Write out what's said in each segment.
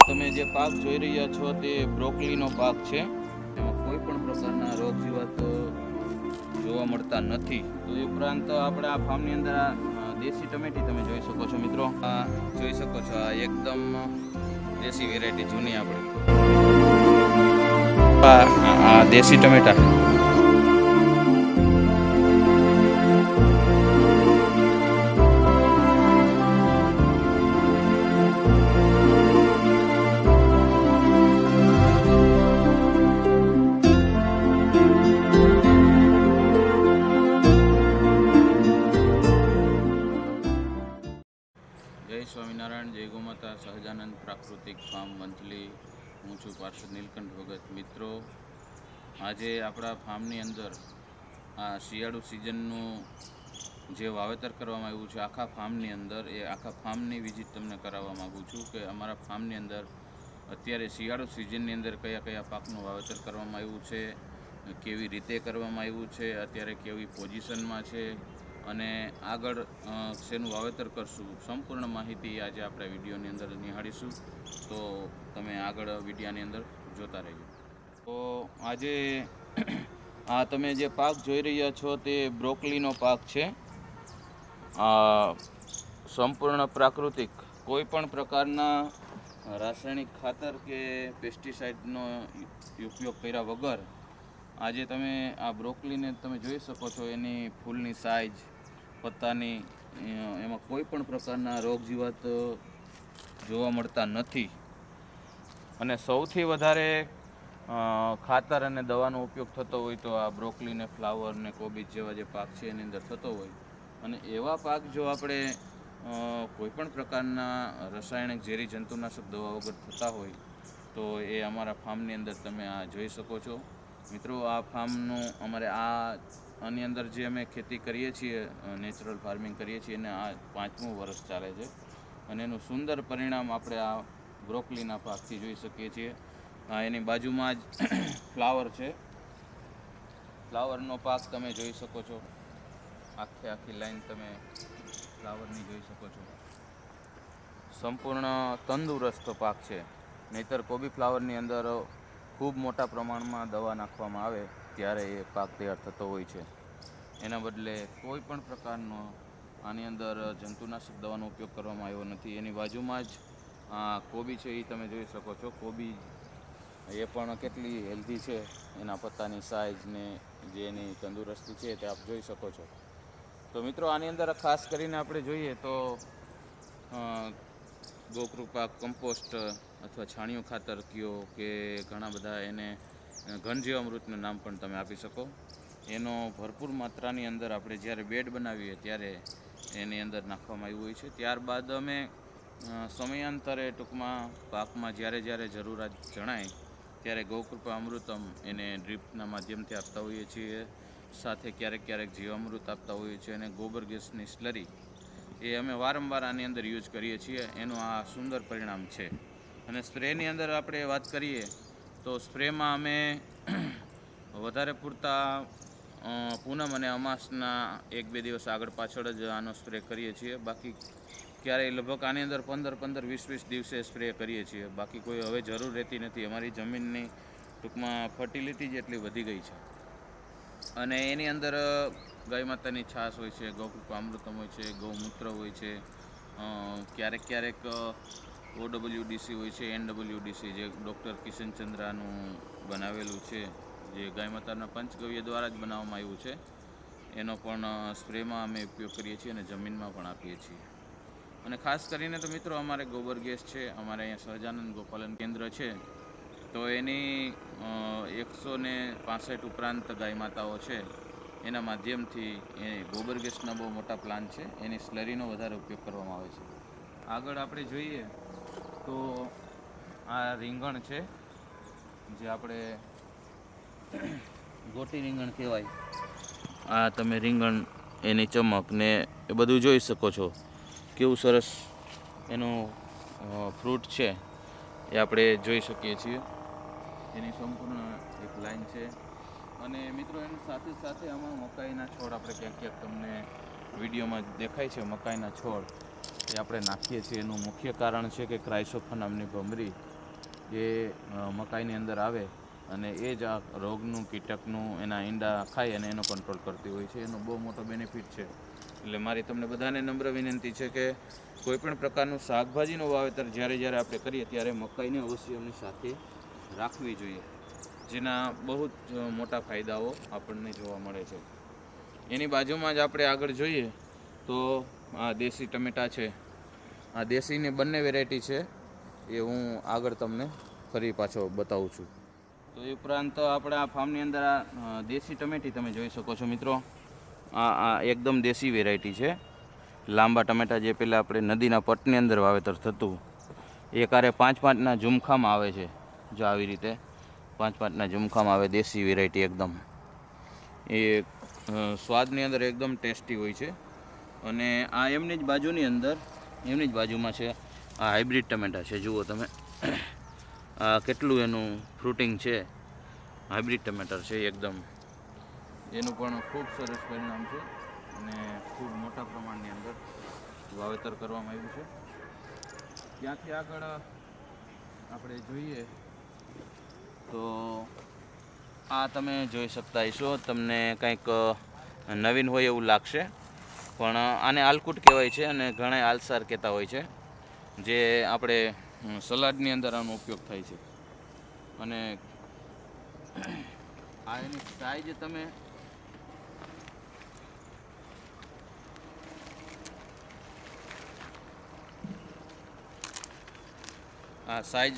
તમે જે પાક જોઈ રહ્યા છો તે બ્રોકલીનો પાક છે. એમાં કોઈ પણ પ્રકારના રોગ જીવાત જોવા મળતા નથી. તો એ ઉપરાંત આપણે આ ફાર્મની અંદર દેશી ટમેટી તમે જોઈ શકો છો મિત્રો. આ જોઈ શકો છો, આ એકદમ દેશી વેરાયટી જૂની આપણે આ દેશી ટમેટા. જય સ્વામિનારાયણ, જય ગોમાતા, સહજાનંદ પ્રાકૃતિક ફાર્મ મંથલી. હું છું પાર્ષદ નીલકંઠ ભગત. મિત્રો, આજે આપણા ફાર્મની અંદર આ શિયાળુ સિઝનનું જે વાવેતર કરવામાં આવ્યું છે આખા ફાર્મની અંદર, એ આખા ફાર્મની વિઝિટ તમને કરાવવા માગું છું કે અમારા ફાર્મની અંદર અત્યારે શિયાળુ સિઝનની અંદર કયા કયા પાકનું વાવેતર કરવામાં આવ્યું છે, કેવી રીતે કરવામાં આવ્યું છે, અત્યારે કેવી પોઝિશનમાં છે અને આગળ શેનું વાવેતર કરશું, સંપૂર્ણ માહિતી આજે આપણે વિડીયોની અંદર નિહાળીશું. તો તમે આગળ વિડીયોની અંદર જોતા રહેજો. તો આજે આ તમે જે પાક જોઈ રહ્યા છો તે બ્રોકલીનો પાક છે. આ સંપૂર્ણ પ્રાકૃતિક, કોઈ પણ પ્રકારના રાસાયણિક ખાતર કે પેસ્ટિસાઇડનો ઉપયોગ કર્યા વગર આજે તમે આ બ્રોકલીને તમે જોઈ શકો છો. એની ફૂલની સાઇઝ, પત્તાની, એમાં કોઈ પણ પ્રકારના રોગ જીવાત જોવા મળતા નથી. અને સૌથી વધારે ખાતર અને દવાનો ઉપયોગ થતો હોય તો આ બ્રોકલી ને ફ્લાવર ને કોબીજ જેવા જે પાક છે એની અંદર થતો હોય. અને એવા પાક જો આપણે કોઈ પણ પ્રકારના રાસાયણિક ઝેરી જંતુનાશક દવા વગર થતા હોય તો એ અમારા ફાર્મની અંદર તમે આ જોઈ શકો છો. મિત્રો, આ ફાર્મનું અમારે આની અંદર જે અમે ખેતી કરીએ છીએ, નેચરલ ફાર્મિંગ કરીએ છીએ, એને આ 5મું વર્ષ ચાલે છે. અને એનું સુંદર પરિણામ આપણે આ બ્રોકલીના પાકથી જોઈ શકીએ છીએ. એની બાજુમાં જ ફ્લાવર છે. ફ્લાવરનો પાક તમે જોઈ શકો છો. આખી લાઈન તમે ફ્લાવરની જોઈ શકો છો. સંપૂર્ણ તંદુરસ્ત પાક છે. નહીંતર કોબી ફ્લાવરની અંદર ખૂબ મોટા પ્રમાણમાં દવા નાખવામાં આવે ત્યારે એ પાક તૈયાર થતો હોય છે. એના બદલે કોઈ પણ પ્રકારનો આની અંદર જંતુનાશક દવાનો ઉપયોગ કરવામાં આવ્યો નથી. એની બાજુમાં જ કોબી છે એ તમે જોઈ શકો છો. કોબી એ પણ કેટલી હેલ્ધી છે. એના પત્તાની સાઇઝ ને જે એની તંદુરસ્તી છે તે આપ જોઈ શકો છો. તો મિત્રો, આની અંદર ખાસ કરીને આપણે જોઈએ તો ગોકૃપા કમ્પોસ્ટ અથવા છાણિયું ખાતર કયો કે ઘણા બધા એને ઘનજીવામૃતનું નામ પણ તમે આપી શકો. એનો ભરપૂર માત્રાની અંદર આપણે જ્યારે બેડ બનાવીએ ત્યારે એની અંદર નાખવામાં આવ્યું હોય છે. ત્યારબાદ અમે સમયાંતરે ટૂંકમાં પાકમાં જ્યારે જ્યારે જરૂરિયાત જણાય ત્યારે ગૌકૃપા અમૃતમ એને ડ્રીપના માધ્યમથી આપતા હોઈએ છીએ. સાથે ક્યારેક ક્યારેક જીવામૃત આપતા હોઈએ છીએ. અને ગોબર ગેસની સ્લરી એ અમે વારંવાર આની અંદર યુઝ કરીએ છીએ. એનું આ સુંદર પરિણામ છે. અને સ્પ્રેની અંદર આપણે વાત કરીએ તો સ્પ્રેમાં અમે વધારે પૂરતા પૂનમ અને અમાસના 1-2 દિવસ આગળ પાછળ જ આનો સ્પ્રે કરીએ છીએ. બાકી ક્યારેય લગભગ આની અંદર 15-20 દિવસે સ્પ્રે કરીએ છીએ. બાકી કોઈ હવે જરૂર રહેતી નથી. અમારી જમીનની ટૂંકમાં ફર્ટિલિટી જ એટલી વધી ગઈ છે. અને એની અંદર ગાય માતાની છાશ હોય છે, ગૌકૃપા અમૃતમ હોય છે, ગૌમૂત્ર હોય છે, ક્યારેક ક્યારેક OWDC હોય છે, NWDC જે ડૉક્ટર કિશનચંદ્રાનું બનાવેલું છે, જે ગાય માતાના પંચગવ્ય દ્વારા જ બનાવવામાં આવ્યું છે. એનો પણ સ્પ્રેમાં અમે ઉપયોગ કરીએ છીએ અને જમીનમાં પણ આપીએ છીએ. અને ખાસ કરીને તો મિત્રો, અમારે ગોબર ગેસ છે. અમારે અહીંયા સહજાનંદ ગોપાલન કેન્દ્ર છે. તો એની 165 ઉપરાંત ગાય માતાઓ છે. એના માધ્યમથી એ ગોબર ગેસના બહુ મોટા પ્લાન છે. એની સ્લરીનો વધારે ઉપયોગ કરવામાં આવે છે. આગળ આપણે જોઈએ તો આ રીંગણ છે, જે આપણે ગોટી રીંગણ કહેવાય. આ તમે રીંગણ, એની ચમક ને એ બધું જોઈ શકો છો. કેવું સરસ એનું ફ્રૂટ છે એ આપણે જોઈ શકીએ છીએ. એની સંપૂર્ણ એક લાઈન છે. અને મિત્રો, એની સાથે સાથે આમાં મકાઈના છોડ આપણે ક્યાંક ક્યાંક તમને વિડીયોમાં દેખાય છે. મકાઈના છોડ એ આપણે નાખીએ છીએ. એનું મુખ્ય કારણ છે કે ક્રાઇસોફા નામની ભમરી એ મકાઈની અંદર આવે અને એ જ આ રોગનું કીટકનું એના ઈંડા ખાઈ અને એનો કંટ્રોલ કરતી હોય છે. એનો બહુ મોટો બેનિફિટ છે. એટલે મારી તમને બધાને નમ્ર વિનંતી છે કે કોઈપણ પ્રકારનું શાકભાજીનું વાવેતર જ્યારે આપણે કરીએ ત્યારે મકાઈને અવશ્ય એમની સાથે રાખવી જોઈએ, જેના બહુ જ મોટા ફાયદાઓ આપણને જોવા મળે છે. એની બાજુમાં જ આપણે આગળ જોઈએ તો આ દેશી ટમેટાં છે. આ દેશીની બંને વેરાયટી છે, એ હું આગળ તમને ફરી પાછો બતાવું છું. તો એ ઉપરાંત આપણે આ ફાર્મની અંદર આ દેશી ટમેટી તમે જોઈ શકો છો મિત્રો. આ એકદમ દેશી વેરાયટી છે. લાંબા ટમેટા જે પહેલાં આપણે નદીના પટની અંદર વાવેતર થતું, એ કારે 5-5ના ઝુમખામાં આવે છે. જો આવી રીતે 5-5ના ઝુમખામાં આવે, દેશી વેરાયટી એકદમ. એ સ્વાદની અંદર એકદમ ટેસ્ટી હોય છે. અને આ એમની જ બાજુની અંદર, એમની જ બાજુમાં છે આ હાઇબ્રિડ ટમેટા છે. જુઓ તમે આ કેટલું એનું ફ્રૂટિંગ છે. હાઇબ્રિડ ટમેટર છે એકદમ. એનું પણ ખૂબ સરસ પરિણામ છે અને ખૂબ મોટા પ્રમાણની અંદર વાવેતર કરવામાં આવ્યું છે. ત્યાંથી આગળ આપણે જોઈએ તો આ તમે જોઈ શકતા હશો, તમને કંઈક નવીન હોય એવું લાગશે, પણ આને આલકુટ કહેવાય છે અને ઘણા આલસાર કહેતા હોય છે, જે આપણે સલાડની અંદર આનો ઉપયોગ થાય છે. અને આ એની સાઈઝ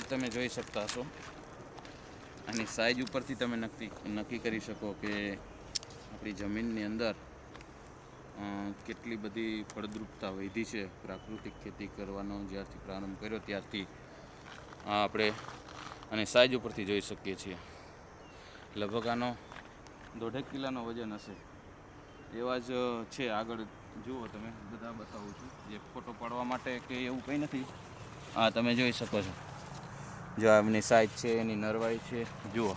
તમે જોઈ શકતા હશો. આની સાઈઝ ઉપરથી તમે નક્કી કરી શકો કે આપણી જમીનની અંદર કેટલી બધી ફળદ્રુપતા વધી છે. પ્રાકૃતિક ખેતી કરવાનો જ્યારથી પ્રારંભ કર્યો ત્યારથી આપણે અને સાઈઝ ઉપરથી જોઈ શકીએ છીએ. લગભગ આનો 1.5 કિલોનો વજન હશે એવા જ છે. આગળ જુઓ તમે, બધા બતાવું છું. જે ફોટો પાડવા માટે કે એવું કંઈ નથી. આ તમે જોઈ શકો છો. જો એમની સાઈઝ છે, એની નરવાઈ છે. જુઓ,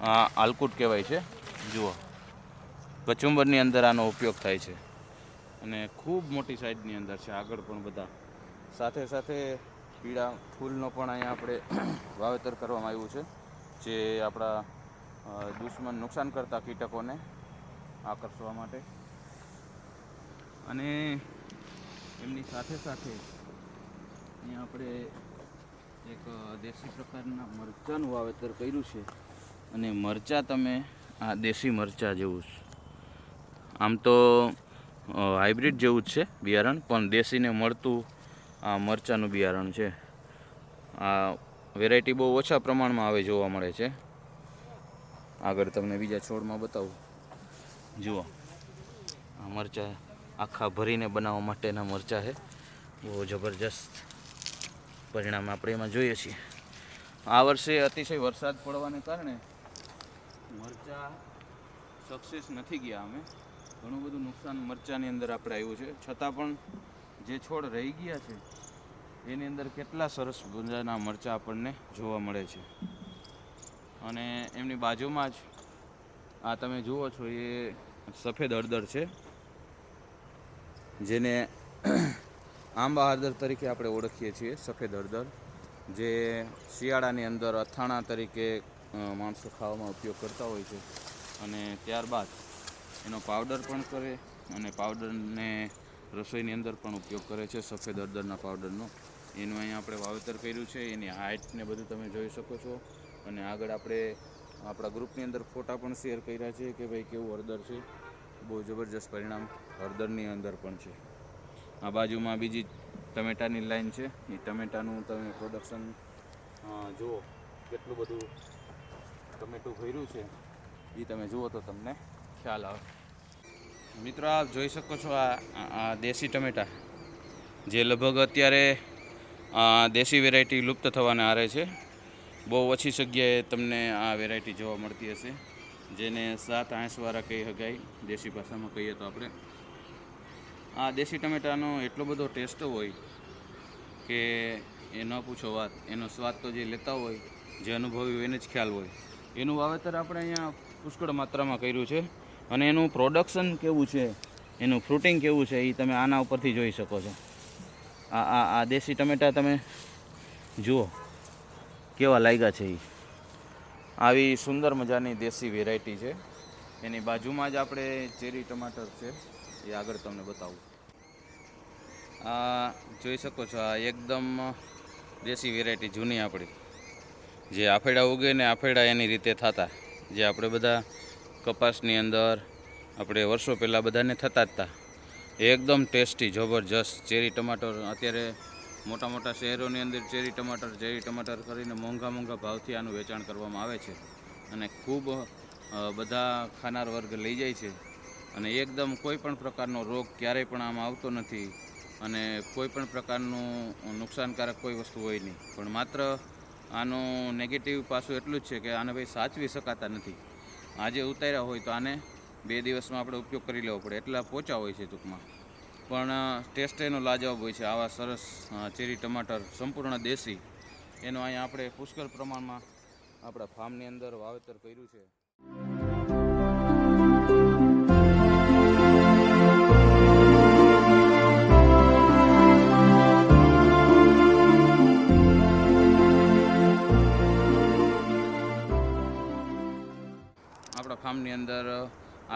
આ આલકુટ કહેવાય છે. જુઓ, કચુંબરની અંદર આનો ઉપયોગ થાય છે અને ખૂબ મોટી સાઈઝની અંદર છે. આગળ પણ બધા સાથે સાથે પીળા ફૂલનો પણ અહીંયા આપણે વાવેતર કરવામાં આવ્યું છે, જે આપણા નુકસાન કરતા કીટકોને આકર્ષવા માટે. અને એમની સાથે સાથે અહીંયા આપણે એક દેશી પ્રકારના મરચાંનું વાવેતર કર્યું છે. અને મરચાં તમે આ દેશી મરચાં જેવું છે. આમ તો હાઇબ્રિડ જેવું જ છે બિયારણ, પણ દેશીને મળતું આ મરચાંનું બિયારણ છે. આ વેરાયટી બહુ ઓછા પ્રમાણમાં આવે જોવા મળે છે. આગળ તમને બીજા છોડમાં બતાવું. જુઓ, આ મરચાં આખા ભરીને બનાવવા માટેના મરચાં છે. બહુ જબરજસ્ત પરિણામ આપણે એમાં જોઈએ છીએ. આ વર્ષે અતિશય વરસાદ પડવાને કારણે મરચાં સક્સેસ નથી ગયા. અમે ઘણું બધું નુકસાન મરચાંની અંદર આપણે આવ્યું છે. છતાં પણ જે છોડ રહી ગયા છે એની અંદર કેટલા સરસ ગુંજાના મરચાં આપણને જોવા મળે છે. અને એમની બાજુમાં જ આ તમે જુઓ છો, એ સફેદ હળદર છે, જેને આંબા હળદર તરીકે આપણે ઓળખીએ છીએ. સફેદ હળદર જે શિયાળાની અંદર અથાણા તરીકે માણસો ખાવામાં ઉપયોગ કરતા હોય છે. અને ત્યારબાદ એનો પાવડર પણ કરે અને પાવડરને રસોઈની અંદર પણ ઉપયોગ કરે છે, સફેદ હળદરના પાવડરનો. એનું અહીંયા આપણે વાવેતર કર્યું છે. એની હાઇટને બધું તમે જોઈ શકો છો. અને આગળ આપણે આપણા ગ્રુપની અંદર ફોટા પણ શેર કર્યા છે કે ભાઈ કેવું હળદર છે. બહુ જબરજસ્ત પરિણામ હળદરની અંદર પણ છે. આ બાજુમાં બીજી ટમેટાની લાઈન છે. એ ટમેટાનું તમે પ્રોડક્શન જુઓ, કેટલું બધું ટમેટું ભર્યું છે એ તમે જુઓ તો તમને ખ્યાલ આવે. મિત્રો, આપ જોઈ શકો છો આ દેશી ટમેટા, જે લગભગ અત્યારે દેશી વેરાયટી લુપ્ત થવાને આરે છે. બહુ ઓછી જગ્યાએ તમને આ વેરાયટી જોવા મળતી હશે, જેને 7 આંસવાળા કહી શકાય દેશી ભાષામાં કહીએ તો આપણે. આ દેશી ટમેટાનો એટલો બધો ટેસ્ટ હોય કે એ ન પૂછો વાત. એનો સ્વાદ તો જે લેતા હોય, જે અનુભવી હોય એને જ ખ્યાલ હોય. એનું વાવેતર આપણે અહીંયા પુષ્કળ માત્રામાં કર્યું છે. અને એનું પ્રોડક્શન કેવું છે, એનું ફ્રૂટિંગ કેવું છે, એ તમે આના ઉપરથી જોઈ શકો છો. આ દેશી ટમેટા તમે જુઓ, કેવા લાગ્યા છે. આવી સુંદર મજાની દેશી વેરાયટી છે. એની બાજુમાં જ આપણે ચેરી ટમાટર છે, એ આગળ તમને બતાવું. આ જોઈ શકો છો, આ એકદમ દેશી વેરાયટી જૂની આપણી, જે આફેડા ઉગે ને આફેડા એની રીતે થતા, જે આપણે બધા કપાસની અંદર આપણે વર્ષો પહેલાં બધાને થતા જ હતા. એકદમ ટેસ્ટી જબરજસ્ત ચેરી ટમાટર. અત્યારે મોટા મોટા શહેરોની અંદર ચેરી ટમાટર કરીને મોંઘા ભાવથી આનું વેચાણ કરવામાં આવે છે અને ખૂબ બધા ખાનાર વર્ગ લઈ જાય છે. અને એકદમ કોઈ પણ પ્રકારનો રોગ ક્યારેય પણ આમાં આવતો નથી અને કોઈ પણ પ્રકારનું નુકસાનકારક કોઈ વસ્તુ હોય નહીં. પણ માત્ર આનું નેગેટિવ પાસું એટલું જ છે કે આને ભાઈ સાચવી શકાતા નથી. આજે ઉતાર્યા હોય તો આને 2 દિવસમાં આપણે ઉપયોગ કરી લેવો પડે, એટલા પોચા હોય છે ટૂંકમાં. પણ ટેસ્ટ એનો લાજવાબ હોય છે. આવા સરસ ચેરી ટમાટર સંપૂર્ણ દેશી, એનું અહીંયા આપણે પુષ્કળ પ્રમાણમાં આપણા ફાર્મની અંદર વાવેતર કર્યું છે. આપણા ફાર્મની અંદર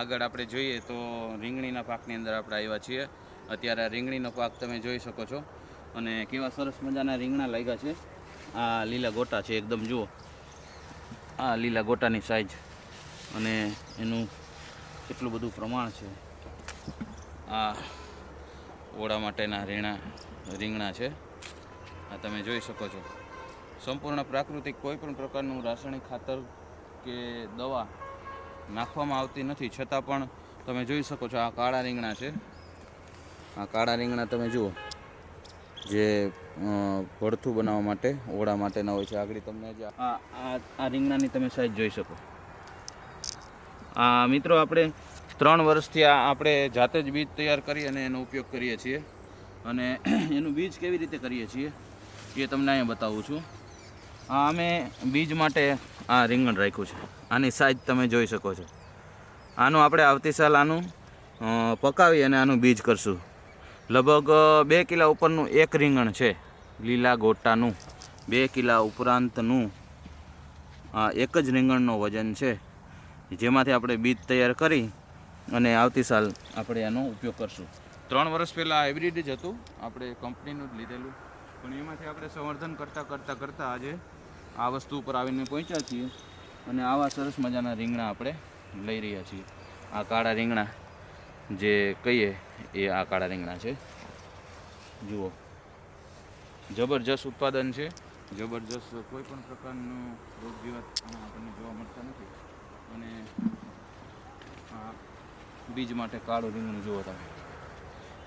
આગળ આપણે જોઈએ તો રીંગણીના પાકની અંદર આપણે આવ્યા છીએ. અત્યારે રીંગણીનો પાક તમે જોઈ શકો છો અને કેવા સરસ મજાના રીંગણા લાગ્યા છે. આ લીલા ગોટા છે એકદમ, જુઓ આ લીલા ગોટાની સાઈઝ અને એનું કેટલું બધું પ્રમાણ છે. આ ઓળા માટેના રીંગણા છે, આ તમે જોઈ શકો છો. સંપૂર્ણ પ્રાકૃતિક, કોઈ પણ પ્રકારનું રાસાયણિક ખાતર કે દવા નાખવામાં આવતી નથી, છતાં પણ તમે જોઈ શકો છો. આ કાળા રીંગણા છે. આ કાળા રીંગણા તમે જુઓ, જે ભડથું બનાવવા માટે ઓળા માટેના હોય છે. આગળ તમને આ રીંગણાની તમે સાઈઝ જોઈ શકો. આ મિત્રો આપણે 3 વર્ષથી આપણે જાતે જ બીજ તૈયાર કરી અને એનો ઉપયોગ કરીએ છીએ. અને એનું બીજ કેવી રીતે કરીએ છીએ એ તમને અહીંયા બતાવું છું. અમે બીજ માટે આ રીંગણ રાખ્યું છે. આની સાઈઝ તમે જોઈ શકો છો. આનું આપણે આવતી સાલ આનું પકાવી અને આનું બીજ કરશું. લગભગ 2 કિલા ઉપરનું એક રીંગણ છે લીલા ગોટાનું. 2 કિલા ઉપરાંતનું આ એક જ રીંગણનો વજન છે, જેમાંથી આપણે બીજ તૈયાર કરી અને આવતી સાલ આપણે આનો ઉપયોગ કરશું. 3 વર્ષ પહેલાં હાઇબ્રિડ જ હતું, આપણે કંપનીનું જ લીધેલું, પણ એમાંથી આપણે સંવર્ધન કરતાં આજે આ વસ્તુ ઉપર આવીને પહોંચ્યા છીએ અને આવા સરસ મજાના રીંગણા આપણે લઈ રહ્યા છીએ. આ કાળા રીંગણા જે કહીએ એ આ કાળા રીંગણા છે. જુઓ, જબરજસ્ત ઉત્પાદન છે, જબરજસ્ત. કોઈ પણ પ્રકારનું રોગ જીવાત આપણને જોવા મળતા નથી. અને આ બીજ માટે કાળું રીંગણું જુઓ તમે,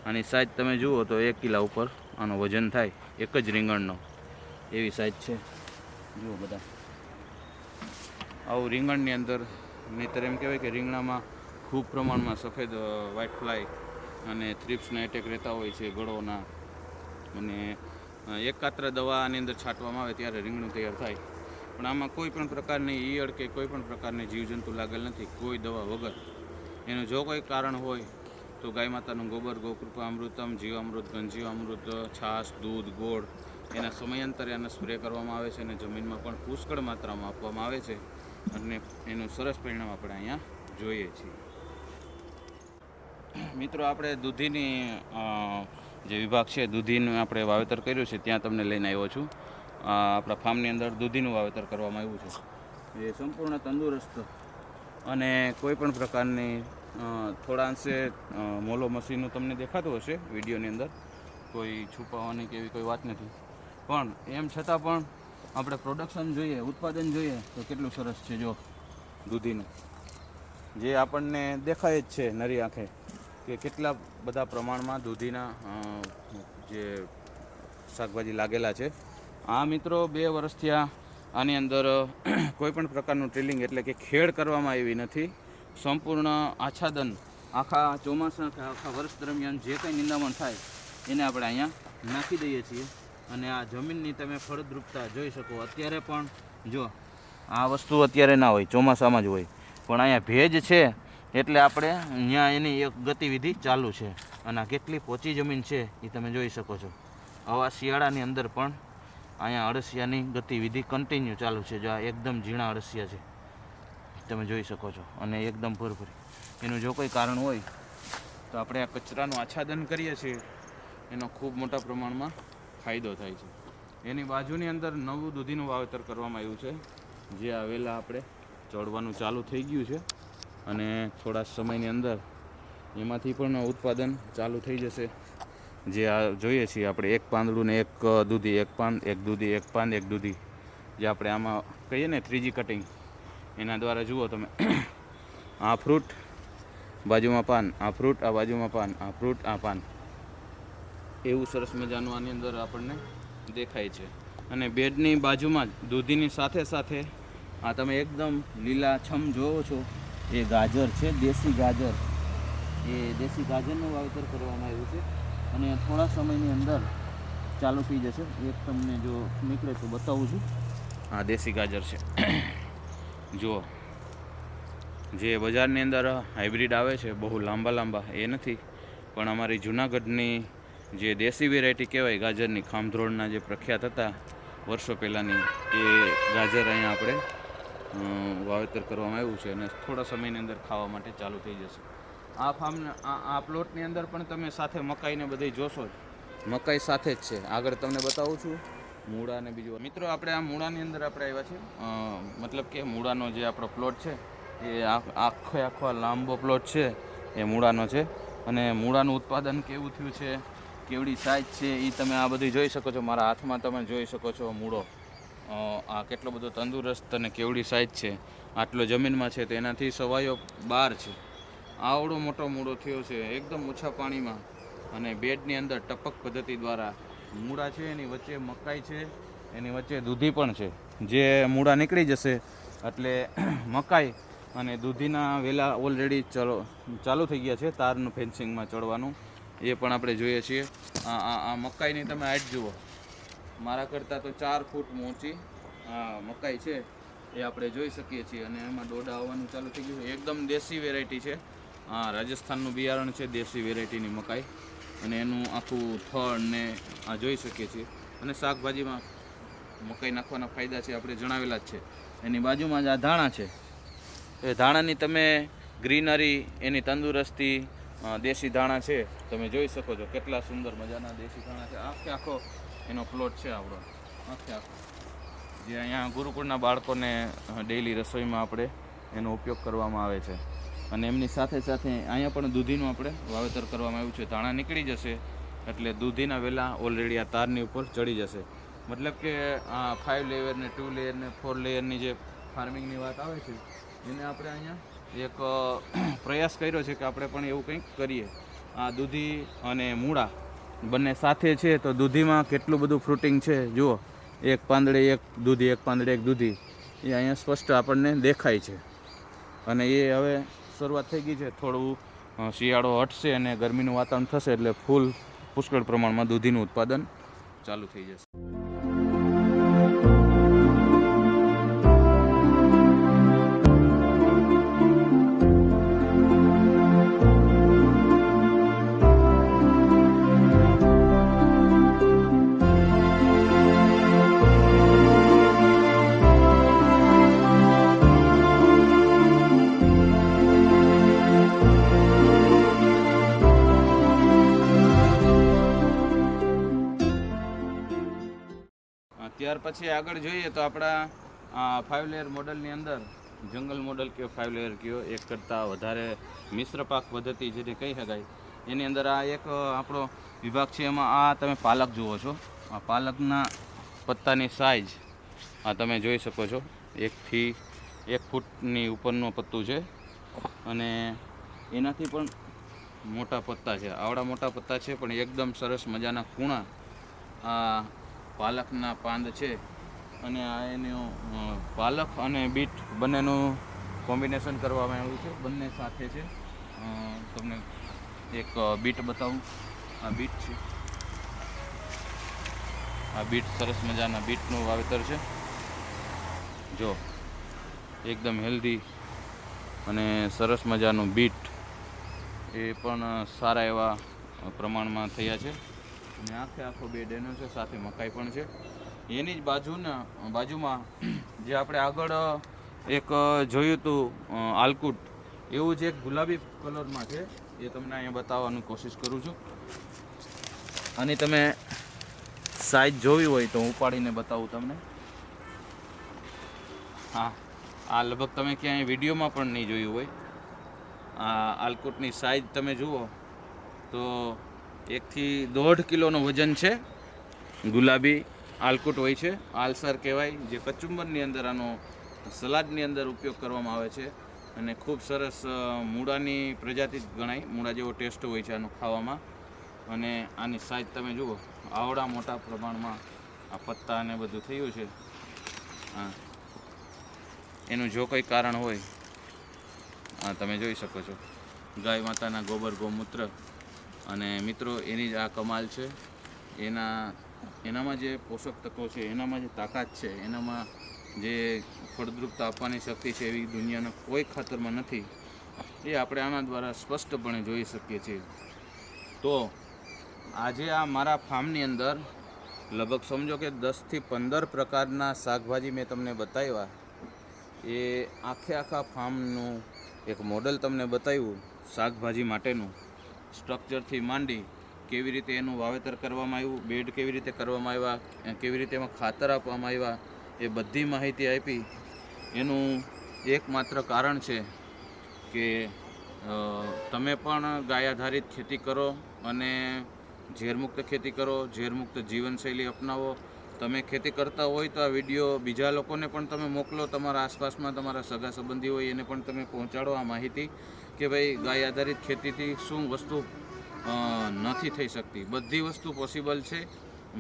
આની સાઈઝ તમે જુઓ તો 1 કિલા ઉપર આનો વજન થાય, એક જ રીંગણનો, એવી સાઈઝ છે. જુઓ બધા આવું રીંગણની અંદર. નહીંતર એમ કહેવાય કે રીંગણામાં ખૂબ પ્રમાણમાં સફેદ વ્હાઇટ ફ્લાય અને થ્રિપ્સના એટેક રહેતા હોય છે, ગળોના. અને એકાત્ર દવા આની અંદર છાંટવામાં આવે ત્યારે રીંગણું તૈયાર થાય. પણ આમાં કોઈ પણ પ્રકારની ઈયળ કે કોઈ પણ પ્રકારની જીવજંતુ લાગેલ નથી, કોઈ દવા વગર. એનું જો કોઈ કારણ હોય તો ગાય માતાનું ગોબર, ગોકૃપા અમૃતમ, જીવામૃત, ઘનજીવામૃત, છાશ, દૂધ, ગોળ, એના સમયાંતરે આને સ્પ્રે કરવામાં આવે છે અને જમીનમાં પણ પુષ્કળ માત્રામાં આપવામાં આવે છે અને એનું સરસ પરિણામ આપણે અહીંયા જોઈએ છીએ. મિત્રો, આપણે દૂધીની જે વિભાગ છે, દૂધીનું આપણે વાવેતર કર્યું છે, ત્યાં તમને લઈને આવ્યો છું. આપણા ફાર્મની અંદર દૂધીનું વાવેતર કરવામાં આવ્યું છે. એ સંપૂર્ણ તંદુરસ્ત અને કોઈ પણ પ્રકારની થોડા અંશે મોલો મશીનનું તમને દેખાતું હશે વિડીયોની અંદર, કોઈ છુપાવવાની કે એવી કોઈ વાત નથી. પણ એમ છતાં પણ આપણે પ્રોડક્શન જોઈએ, ઉત્પાદન જોઈએ તો કેટલું સરસ છે. જો દૂધીનું જે આપણને દેખાય જ છે નરી આંખે કે કેટલા બધા પ્રમાણમાં દૂધીના જે શાકભાજી લાગેલા છે. આ મિત્રો 2 વર્ષથી આની અંદર કોઈ પણ પ્રકારનું ટ્રીલિંગ એટલે કે ખેડ કરવામાં આવી નથી. સંપૂર્ણ આચ્છાદન આખા ચોમાસા કે આખા વર્ષ દરમિયાન જે કંઈ નિંદામણ થાય એને આપણે અહીંયા નાખી દઈએ છીએ. અને આ જમીનની તમે ફળદ્રુપતા જોઈ શકો. અત્યારે પણ જો આ વસ્તુ અત્યારે ના હોય, ચોમાસામાં જ હોય, પણ અહીંયા ભેજ છે એટલે આપણે અહીંયા એની એક ગતિવિધિ ચાલુ છે. અને આ કેટલી પોચી જમીન છે એ તમે જોઈ શકો છો. આવા શિયાળાની અંદર પણ અહીંયા અળસિયાની ગતિવિધિ કન્ટિન્યુ ચાલુ છે. જો આ એકદમ ઝીણા અળસિયા છે, તમે જોઈ શકો છો, અને એકદમ ભરભરી. એનું જો કોઈ કારણ હોય તો આપણે આ કચરાનું આચ્છાદન કરીએ છીએ, એનો ખૂબ મોટા પ્રમાણમાં ફાયદો થાય છે. એની બાજુની અંદર નવું દૂધીનું વાવેતર કરવામાં આવ્યું છે, જે આ વેલા આપણે ચડવાનું ચાલુ થઈ ગયું છે, અને થોડા સમયની અંદર એમાંથી પણ ઉત્પાદન ચાલુ થઈ જશે. જે આ જોઈએ છીએ આપણે એક પાંદડું ને એક દૂધી, એક પાન એક દૂધી, એક પાન એક દૂધી, જે આપણે આમાં કહીએ ને 3G કટિંગ, એના દ્વારા જુઓ તમે આ ફ્રૂટ બાજુમાં પાન, આ ફ્રૂટ આ બાજુમાં પાન, આ ફ્રૂટ આ પાન, એવું સરસ મજાનું આની અંદર આપણને દેખાય છે. અને બેડની બાજુમાં જ દૂધીની સાથે સાથે આ તમે એકદમ લીલાછમ જોવો છો, એ ગાજર છે, દેશી ગાજર. એ દેશી ગાજરનું વાવેતર કરવામાં આવ્યું છે, અને થોડા સમયની અંદર ચાલુ થઈ જશે. એક તમને જો નીકળે તો બતાવું છું. આ દેશી ગાજર છે, જુઓ. જે બજારની અંદર હાઇબ્રિડ આવે છે, બહુ લાંબા લાંબા એ નથી, પણ અમારી જૂનાગઢની જે દેશી વેરાયટી કહેવાય ગાજરની, ખામધ્રોળના જે પ્રખ્યાત હતા વર્ષો પહેલાંની, એ ગાજર અહીંયા આપણે વાવેતર કરવામાં આવ્યું છે, અને થોડા સમયની અંદર ખાવા માટે ચાલુ થઈ જશે. આ ફાર્મના આ પ્લોટની અંદર પણ તમે સાથે મકાઈને બધી જોશો જ, મકાઈ સાથે જ છે. આગળ તમને બતાવું છું મૂળા અને બીજું. મિત્રો, આપણે આ મૂળાની અંદર આપણે આવ્યા છીએ, મતલબ કે મૂળાનો જે આપણો પ્લોટ છે એ આખો લાંબો પ્લોટ છે, એ મૂળાનો છે. અને મૂળાનું ઉત્પાદન કેવું થયું છે, કેવડી સાઇઝ છે, એ તમે આ બધી જોઈ શકો છો. મારા હાથમાં તમે જોઈ શકો છો મૂળો, આ કેટલો બધો તંદુરસ્ત અને કેવડી સાઇઝ છે. આટલો જમીનમાં છે તો એનાથી સવાયો 12 છે. આવડો મોટો મૂળો થયો છે, એકદમ ઓછા પાણીમાં, અને બેડની અંદર ટપક પદ્ધતિ દ્વારા મૂળા છે, એની વચ્ચે મકાઈ છે, એની વચ્ચે દૂધી પણ છે. જે મૂળા નીકળી જશે એટલે મકાઈ અને દૂધીના વેલા ઓલરેડી ચાલુ થઈ ગયા છે તારનું ફેન્સિંગમાં ચડવાનું, એ પણ આપણે જોઈએ છીએ. આ મકાઈની તમે હાઈટ જુઓ, મારા કરતાં તો 4 ફૂટ ઊંચી આ મકાઈ છે, એ આપણે જોઈ શકીએ છીએ. અને એમાં ડોડા આવવાનું ચાલુ થઈ ગયું છે. એકદમ દેશી વેરાયટી છે. આ રાજસ્થાનનું બિયારણ છે, દેશી વેરાયટીની મકાઈ, અને એનું આખું થડ ને આ જોઈ શકીએ છીએ. અને શાકભાજીમાં મકાઈ નાખવાના ફાયદા છે આપણે જણાવેલા જ છે. એની બાજુમાં જ આ ધાણા છે, એ ધાણાની તમે ગ્રીનરી, એની તંદુરસ્તી, દેશી ધાણા છે, તમે જોઈ શકો છો. કેટલા સુંદર મજાના દેશી ધાણા છે. આખો એનો પ્લોટ છે આપણો, આખો જે અહીંયા ગુરુકુળના બાળકોને ડેઈલી રસોઈમાં આપણે એનો ઉપયોગ કરવામાં આવે છે. અને એમની સાથે સાથે અહીંયા પણ દૂધીનું આપણે વાવેતર કરવામાં આવ્યું છે. ધાણા નીકળી જશે એટલે દૂધીના વેલા ઓલરેડી આ તારની ઉપર ચડી જશે. મતલબ કે આ 5 લેયર ને 2 લેયર ને 4 લેયરની જે ફાર્મિંગની વાત આવે છે, એને આપણે અહીંયા એક પ્રયાસ કર્યો છે કે આપણે પણ એવું કંઈક કરીએ. આ દૂધી અને મૂળા બંને સાથે છે, તો દૂધીમાં કેટલું બધું ફ્રૂટિંગ છે જુઓ. એક પાંદડે એક દૂધી, એક પાંદડે એક દૂધી, એ અહીંયા સ્પષ્ટ આપણને દેખાય છે. અને એ હવે શરૂઆત થઈ ગઈ છે. થોડું શિયાળો હટશે અને ગરમીનું વાતાવરણ થશે એટલે પુષ્કળ પ્રમાણમાં દૂધીનું ઉત્પાદન ચાલુ થઈ જશે. ત્યાર પછી આગળ જોઈએ તો આપણા 5 લેયર મોડલની અંદર, જંગલ મોડલ કયો 5 લેયર કયો, એક કરતાં વધારે મિશ્ર પાક પદ્ધતિ જેને કહી શકાય, એની અંદર આ એક આપણો વિભાગ છે. એમાં આ તમે પાલક જુઓ છો. આ પાલકના પત્તાની સાઇઝ આ તમે જોઈ શકો છો. 1 થી 1 ફૂટની ઉપરનું પત્તું છે, અને એનાથી પણ મોટા પત્તા છે. આવડા મોટા પત્તા છે, પણ એકદમ સરસ મજાના કૂણા આ પાલકના પાંદ છે. અને આ એનું પાલક અને બીટ બંનેનું કોમ્બિનેશન કરવામાં આવ્યું છે, બંને સાથે છે. તમને એક બીટ બતાવું. આ બીટ છે, આ બીટ સરસ મજાના બીટનું વાવેતર છે. જો એકદમ હેલ્ધી અને સરસ મજાનું બીટ, એ પણ સારા એવા પ્રમાણમાં થયા છે. અને આખો બેડ એનો છે, સાથે મકાઈ પણ છે. એની જ બાજુમાં જે આપણે આગળ એક જોયું હતું આલકુટ, એવું જ એક ગુલાબી કલરમાં છે, એ તમને અહીંયા બતાવવાની કોશિશ કરું છું. અને તમે સાઈઝ જોવી હોય તો ઉપાડીને બતાવું તમને. હા, આ લગભગ તમે ક્યાંય વિડીયોમાં પણ નહીં જોયું હોય. આ આલકુટની સાઈઝ તમે જુઓ તો 1 થી 1.5 કિલોનો વજન છે. ગુલાબી આલકુટ હોય છે, આલસર કહેવાય, જે કચુંબરની અંદર આનો સલાડની અંદર ઉપયોગ કરવામાં આવે છે. અને ખૂબ સરસ મૂળાની પ્રજાતિ ગણાય, મૂળા જેવો ટેસ્ટ હોય છે આનો ખાવામાં. અને આની સાઈઝ તમે જુઓ, આવડા મોટા પ્રમાણમાં આ પત્તા અને બધું થયું છે. હા, એનું જો કંઈ કારણ હોય, હા તમે જોઈ શકો છો, ગાય માતાના ગોબર ગૌમૂત્ર. અને મિત્રો એની જ આ કમાલ છે. એનામાં જે પોષક તત્વો છે, એનામાં જે તાકાત છે, એનામાં જે ફળદ્રુપતા આપવાની શક્તિ છે, એવી દુનિયાના કોઈ ખાતરમાં નથી. એ આપણે આના દ્વારા સ્પષ્ટપણે જોઈ શકીએ છીએ. તો આજે આ મારા ફાર્મની અંદર લગભગ સમજો કે 10 થી 15 પ્રકારના શાકભાજી મેં તમને બતાવ્યા. એ આખા ફાર્મનું એક મોડલ તમને બતાવ્યું, શાકભાજી માટેનું સ્ટ્રક્ચરથી માંડી કેવી રીતે એનું વાવેતર કરવામાં આવ્યું, બેડ કેવી રીતે કરવામાં આવ્યા, કેવી રીતે એમાં ખાતર આપવામાં આવ્યા, એ બધી માહિતી આપી. એનું એકમાત્ર કારણ છે કે તમે પણ ગાય આધારિત ખેતી કરો અને ઝેરમુક્ત ખેતી કરો, ઝેરમુક્ત જીવનશૈલી અપનાવો. તમે ખેતી કરતા હોય તો આ વિડીયો બીજા લોકોને પણ તમે મોકલો, તમારા આસપાસમાં તમારા સગા સંબંધી હોય એને પણ તમે પહોંચાડો આ માહિતી, કે ભાઈ ગાય આધારિત ખેતીથી શું વસ્તુ નથી થઈ શકતી. બધી વસ્તુ પોસિબલ છે,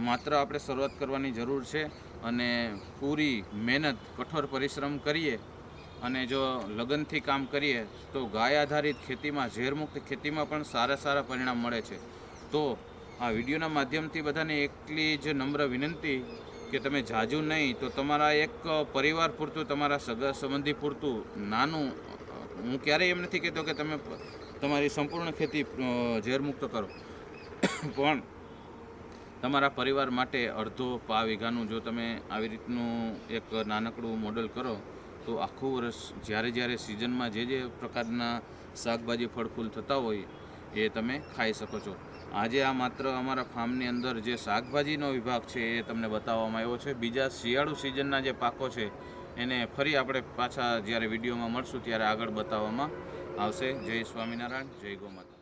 માત્ર આપણે શરૂઆત કરવાની જરૂર છે. અને પૂરી મહેનત, કઠોર પરિશ્રમ કરીએ અને જો લગનથી કામ કરીએ તો ગાય આધારિત ખેતીમાં, ઝેરમુક્ત ખેતીમાં પણ સારા પરિણામ મળે છે. તો આ વિડીયોના માધ્યમથી બધાને એટલી જ નમ્ર વિનંતી કે તમે જાજુ નહીં તો તમારા એક પરિવાર પૂરતું, તમારા સગા સંબંધી પૂરતું નાનું, હું ક્યારેય એમ નથી કહેતો કે તમે તમારી સંપૂર્ણ ખેતી ઝેરમુક્ત કરો, પણ તમારા પરિવાર માટે અડધો પા વીઘાનું જો તમે આવી રીતનું એક નાનકડું મોડલ કરો તો આખું વર્ષ જ્યારે સિઝનમાં જે પ્રકારના શાકભાજી ફળફૂલ થતા હોય એ તમે ખાઈ શકો છો. આજે આ માત્ર અમારા ફાર્મની અંદર જે શાકભાજીનો વિભાગ છે એ તમને બતાવવામાં આવ્યો છે. બીજા શિયાળુ સિઝનના જે પાકો છે એને ફરી આપણે પાછા જ્યારે વિડીયોમાં મળશું ત્યારે આગળ બતાવવામાં આવશે. જય સ્વામિનારાયણ, જય ગૌ માતા.